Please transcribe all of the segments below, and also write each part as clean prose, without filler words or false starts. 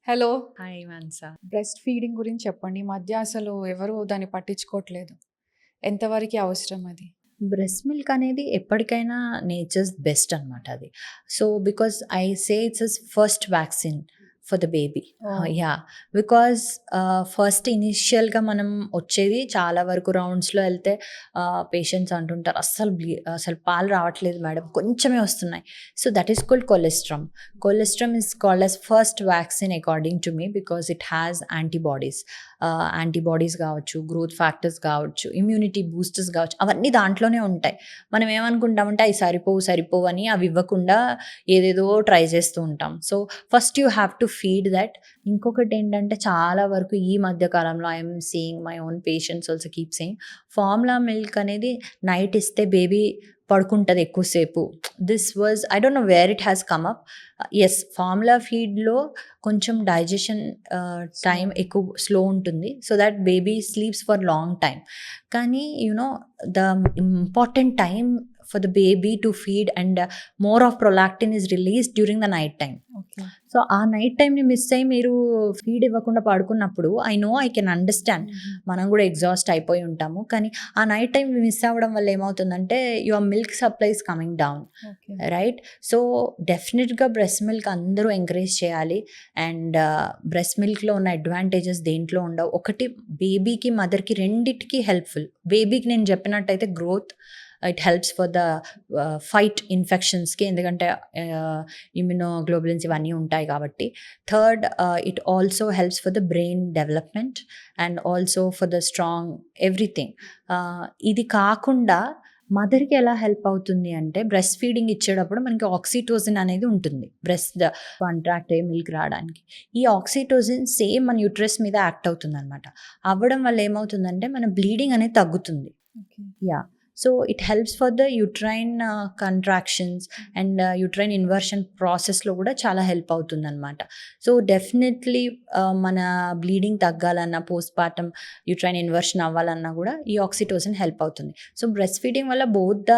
Hello. Hi Mansa. Breast feeding గురించి చెప్పండి. ఈ మధ్య అసలు ఎవరు దాన్ని పట్టించుకోవట్లేదు. ఎంతవరకి అవసరం అది? బ్రెస్ట్ మిల్క్ అనేది ఎప్పటికైనా నేచర్స్ బెస్ట్ అనమాట అది. So, because I say it's first vaccine for the baby. Oh! Yeah! Because first ఇనీషియల్‌గా మనం వచ్చేది చాలా వరకు రౌండ్స్‌లో ఎళ్తే పేషెంట్స్ అంటుంటారు, అసలు పాలు రావట్లేదు మేడం, కొంచెమే వస్తున్నాయి. So, that is called colostrum. Colostrum is called as first vaccine according to me because it has antibodies కావచ్చు, గ్రోత్ ఫ్యాక్టర్స్ కావచ్చు, ఇమ్యూనిటీ బూస్టర్స్ కావచ్చు, అవన్నీ దాంట్లోనే ఉంటాయి. మనం ఏమనుకుంటామంటే అవి సరిపోవు అని అవి ఇవ్వకుండా ఏదేదో ట్రై చేస్తూ ఉంటాం. So, first you have to feed that. ఇంకొకటి ఏంటంటే చాలా వరకు ఈ మధ్య కాలంలో I'm seeing my own patients also keep saying formula milk అనేది నైట్ ఇస్తే బేబీ పడుకుంటుంది ఎక్కువసేపు. This was I don't know where it has come up. Yes, formula ఫీడ్‌లో కొంచెం డైజెషన్ టైం ఎక్కువ స్లో ఉంటుంది. So that baby sleeps for long time. కానీ the important time for the baby to feed and more of prolactin is released during the night time. Okay. So, ఆ night టైమ్‌ని miss అయ్యి మీరు feed ఇవ్వకుండా పడుకున్నప్పుడు I can understand. మనం కూడా exhaust అయిపోయి ఉంటాము. కానీ ఆ నైట్ టైమ్ మిస్ అవ్వడం వల్ల ఏమవుతుందంటే your milk supply is coming down. Okay. Right? So, డెఫినెట్‌గా బ్రెస్ట్ మిల్క్ అందరూ ఎంకరేజ్ చేయాలి. అండ్ బ్రెస్ట్ మిల్క్‌లో ఉన్న అడ్వాంటేజెస్ దేంట్లో ఉండవు. ఒకటి, బేబీకి, మదర్‌కి రెండిటికి హెల్ప్‌ఫుల్. బేబీకి నేను చెప్పినట్టయితే growth, it helps for the fight ఇన్ఫెక్షన్స్‌కి, ఎందుకంటే ఇమ్యునోగ్లోబులిన్స్ ఇవన్నీ ఉంటాయి కాబట్టి. Third, it also helps for the brain development and also for the strong everything. ఇది కాకుండా మదర్‌కి ఎలా హెల్ప్ అవుతుంది అంటే, బ్రెస్ట్ ఫీడింగ్ ఇచ్చేటప్పుడు మనకి ఆక్సిటోసిన్ అనేది ఉంటుంది బ్రెస్ట్ కాంట్రాక్ట్ అయ్యి మిల్క్ రావడానికి. ఈ ఆక్సిటోసిన్ సేమ్ మన యూట్రస్ మీద యాక్ట్ అవుతుందనమాట. అవ్వడం వల్ల ఏమవుతుందంటే మన బ్లీడింగ్ అనేది తగ్గుతుంది. Okay. Yeah! So, it helps for the uterine contractions and uterine inversion ప్రాసెస్‌లో కూడా చాలా హెల్ప్ అవుతుందనమాట. సో, డెఫినెట్లీ మన బ్లీడింగ్ తగ్గాలన్నా, పోస్ట్‌పార్టమ్ యూట్రైన్ ఇన్వర్షన్ అవ్వాలన్నా కూడా ఈ ఆక్సిటోసిన్ హెల్ప్ అవుతుంది. సో, బ్రెస్ట్ ఫీడింగ్ వల్ల both the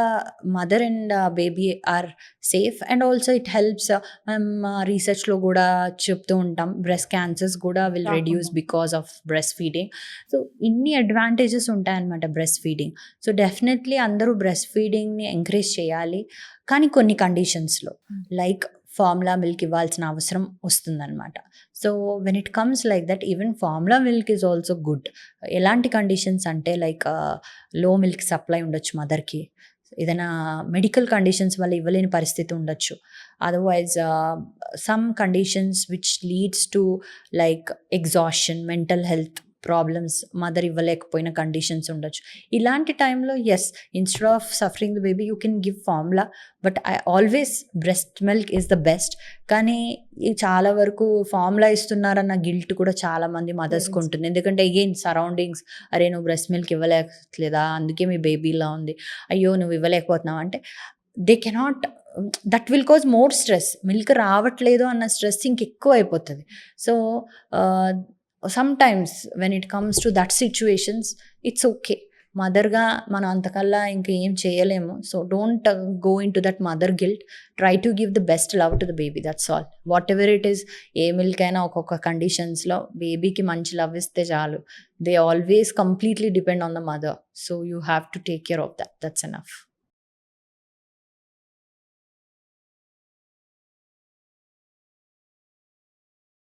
mother and baby are safe and also it helps. మనం రీసెర్చ్‌లో కూడా చెప్తూ ఉంటాం, బ్రెస్ట్ క్యాన్సర్స్ కూడా will reduce because of breast feeding. So, ఇన్ని అడ్వాంటేజెస్ ఉంటాయన్నమాట బ్రెస్ట్ ఫీడింగ్. సో, డెఫినెట్లీ అందరూ బ్రెస్ట్ ఫీడింగ్‌ని ఎంకరేజ్ చేయాలి. కానీ కొన్ని కండిషన్స్‌లో, లైక్ ఫార్ములా మిల్క్ ఇవ్వాల్సిన అవసరం వస్తుందనమాట. So, when it comes like that, even formula milk is also good. ఎలాంటి కండిషన్స్ అంటే, లైక్ లో మిల్క్ సప్లై ఉండొచ్చు మదర్‌కి, ఏదైనా మెడికల్ కండిషన్స్ వల్ల ఇవ్వలేని పరిస్థితి ఉండొచ్చు. Otherwise some conditions which leads to like exhaustion, mental health problems, mother ఇవ్వలేకపోయిన కండిషన్స్ ఉండొచ్చు. ఇలాంటి టైంలో instead of suffering the baby you can give formula. But I always breast milk is the best. కానీ చాలా వరకు ఫార్ములా ఇస్తున్నారన్న గిల్ట్ కూడా చాలామంది మదర్స్‌కి ఉంటుంది. ఎందుకంటే అగైన్ సరౌండింగ్స్, అరే నువ్వు బ్రెస్ట్ మిల్క్ ఇవ్వలేట్లేదా, అందుకే మీ బేబీ ఇలా ఉంది, అయ్యో నువ్వు ఇవ్వలేకపోతున్నావు అంటే, they cannot, that will cause more stress. Milk రావట్లేదు అన్న స్ట్రెస్ ఇంకెక్కువ అయిపోతుంది. So, sometimes when it comes to that situations, it's okay. మదర్‌గా మనం అంతకల్లా ఇంక ఏం చేయలేము. సో, don't go into that mother guilt. Try to give the best love to the baby, that's all. Whatever it is, a milk అయినా ఒక్కొక్క కండిషన్స్‌లో బేబీకి మంచి లవ్ ఇస్తే చాలు. They always completely depend on the mother. So, you have to take care of that. That's enough.